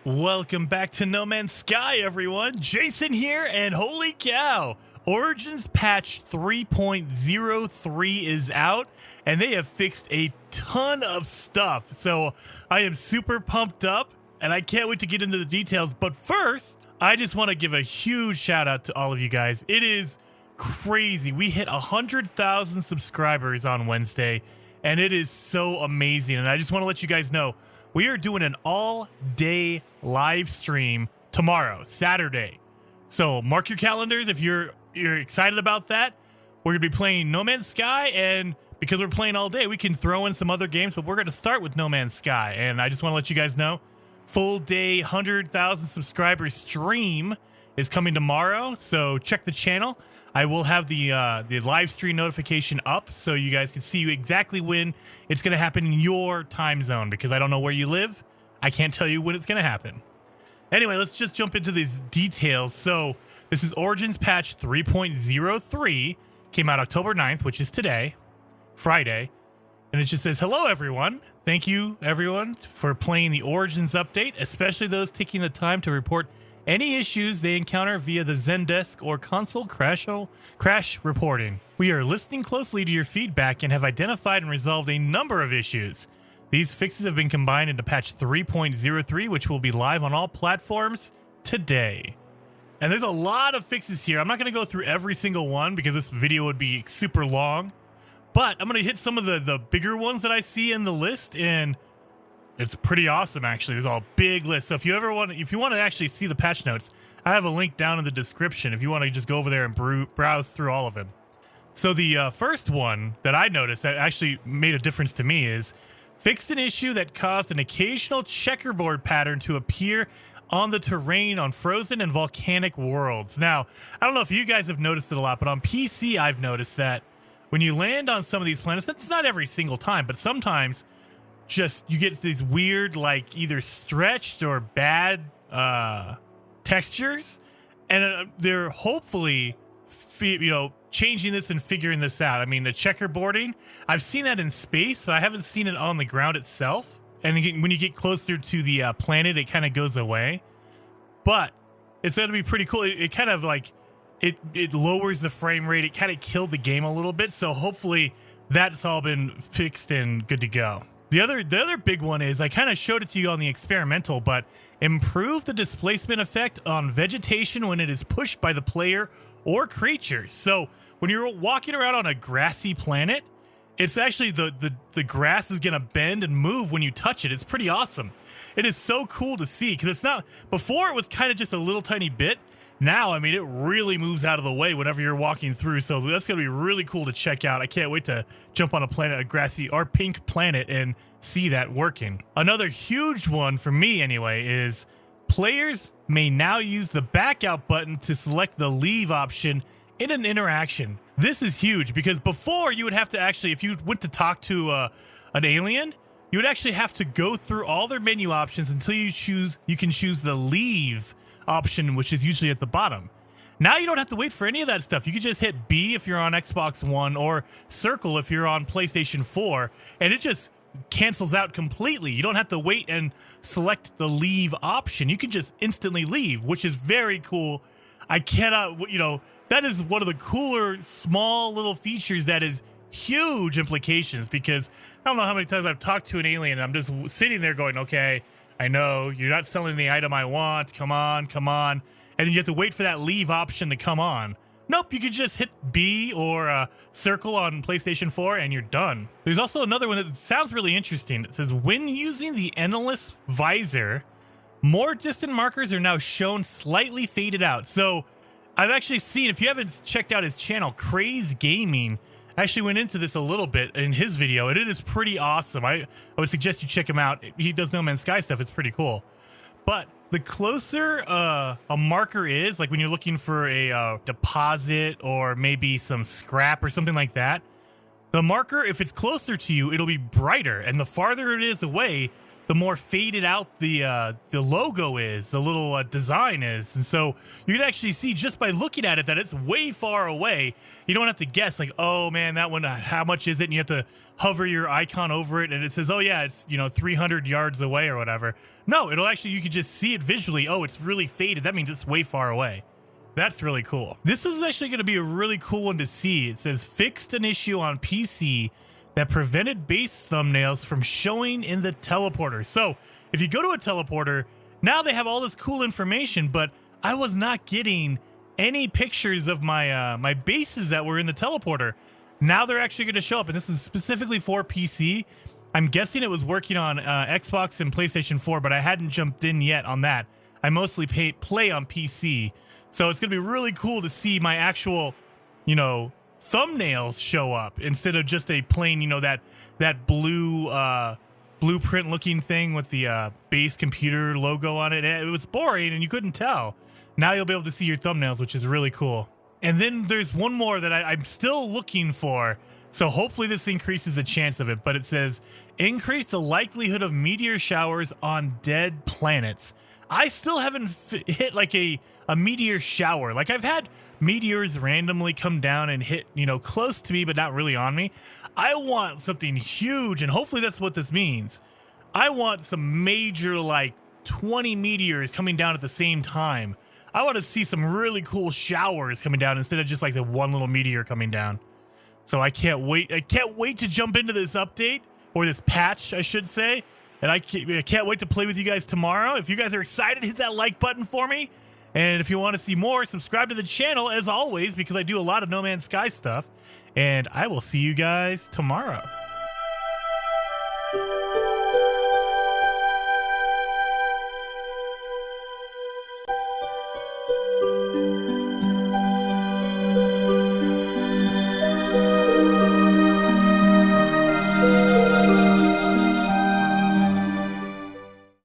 Welcome back to No Man's Sky, everyone. Jason here, and holy cow, Origins patch 3.03 is out, and they have fixed a ton of stuff. So I am super pumped up, and I can't wait to get into the details. But first, I just want to give a huge shout out to all of you guys. It is crazy. We hit 100,000 subscribers on Wednesday, and it is so amazing. And I just want to let you guys know, we are doing an all-day live stream tomorrow, Saturday. So mark your calendars if you're excited about that. We're going to be playing No Man's Sky, and because we're playing all day, we can throw in some other games, but we're going to start with No Man's Sky. And I just want to let you guys know, full day, 100,000 subscribers stream is coming tomorrow, so check the channel. I will have the live stream notification up so you guys can see exactly when it's going to happen in your time zone, because I don't know where you live. I can't tell you when it's going to happen. Anyway, let's just jump into these details. So this is Origins patch 3.03, came out October 9th, which is today, Friday. And it just says, hello, everyone. Thank you, everyone, for playing the Origins update, especially those taking the time to report any issues they encounter via the Zendesk or console crash reporting. We are listening closely to your feedback and have identified and resolved a number of issues. These fixes have been combined into patch 3.03, which will be live on all platforms today. And there's a lot of fixes here. I'm not going to go through every single one because this video would be super long, but I'm going to hit some of the bigger ones that I see in the list, and it's pretty awesome, actually. There's a big list. So if you want to actually see the patch notes, I have a link down in the description if you want to just go over there and browse through all of them. So the first one that I noticed that actually made a difference to me is fixed an issue that caused an occasional checkerboard pattern to appear on the terrain on frozen and volcanic worlds. Now, I don't know if you guys have noticed it a lot, but on PC, I've noticed that when you land on some of these planets, it's not every single time, but sometimes just you get these weird, like, either stretched or bad textures, and they're hopefully changing this and figuring this out. I mean, the checkerboarding, I've seen that in space, but I haven't seen it on the ground itself. And when you get closer to the planet, it kind of goes away, but it's going to be pretty cool. It kind of like it lowers the frame rate. It kind of killed the game a little bit, so hopefully that's all been fixed and good to go. The other big one is, I kind of showed it to you on the experimental, but improve the displacement effect on vegetation when it is pushed by the player or creatures. So when you're walking around on a grassy planet, it's actually the grass is going to bend and move when you touch it. It's pretty awesome. It is so cool to see, because it's not, before it was kind of just a little tiny bit. Now, I mean, it really moves out of the way whenever you're walking through, so that's going to be really cool to check out. I can't wait to jump on a grassy or pink planet and see that working. Another huge one for me, anyway, is players may now use the back out button to select the leave option in an interaction. This is huge, because before you would have to actually, if you went to talk to an alien, you would actually have to go through all their menu options until you can choose the leave option, which is usually at the bottom. Now you don't have to wait for any of that stuff. You can just hit B if you're on Xbox One, or circle if you're on PlayStation 4, and it just cancels out completely. You don't have to wait and select the leave option. You can just instantly leave, which is very cool. I cannot, that is one of the cooler small little features that is huge implications, because I don't know how many times I've talked to an alien and I'm just sitting there going, okay, I know you're not selling the item I want. Come on. And then you have to wait for that leave option to come on. Nope, you can just hit B or circle on PlayStation 4 and you're done. There's also another one that sounds really interesting. It says, when using the endless visor, more distant markers are now shown slightly faded out. So I've actually seen, if you haven't checked out his channel, Craze Gaming actually went into this a little bit in his video, and it is pretty awesome. I would suggest you check him out. He does No Man's Sky stuff. It's pretty cool. But the closer a marker is, like when you're looking for a deposit or maybe some scrap or something like that, the marker, if it's closer to you, it'll be brighter. And the farther it is away, the more faded out the logo is, the little design is. And so you can actually see just by looking at it that it's way far away. You don't have to guess like, oh man, that one, how much is it? And you have to hover your icon over it and it says, oh yeah, it's, 300 yards away or whatever. No, it'll actually, you can just see it visually. Oh, it's really faded. That means it's way far away. That's really cool. This is actually going to be a really cool one to see. It says fixed an issue on PC that prevented base thumbnails from showing in the teleporter. So if you go to a teleporter, now they have all this cool information, but I was not getting any pictures of my my bases that were in the teleporter. Now they're actually going to show up, and this is specifically for PC. I'm guessing it was working on Xbox and PlayStation 4, but I hadn't jumped in yet on that. I mostly play on PC. So it's going to be really cool to see my actual, thumbnails show up instead of just a plain, that blue blueprint looking thing with the base computer logo on it. It was boring and you couldn't tell. Now you'll be able to see your thumbnails, which is really cool. And then there's one more that I'm still looking for. So hopefully this increases the chance of it, but it says increase the likelihood of meteor showers on dead planets. I still haven't hit like a meteor shower. Like I've had meteors randomly come down and hit, close to me, but not really on me. I want something huge, and hopefully that's what this means. I want some major, like 20 meteors coming down at the same time. I want to see some really cool showers coming down instead of just like the one little meteor coming down. So I can't wait. I can't wait to jump into this update, or this patch, I should say. And I can't wait to play with you guys tomorrow. If you guys are excited, hit that like button for me. And if you want to see more, subscribe to the channel as always, because I do a lot of No Man's Sky stuff. And I will see you guys tomorrow.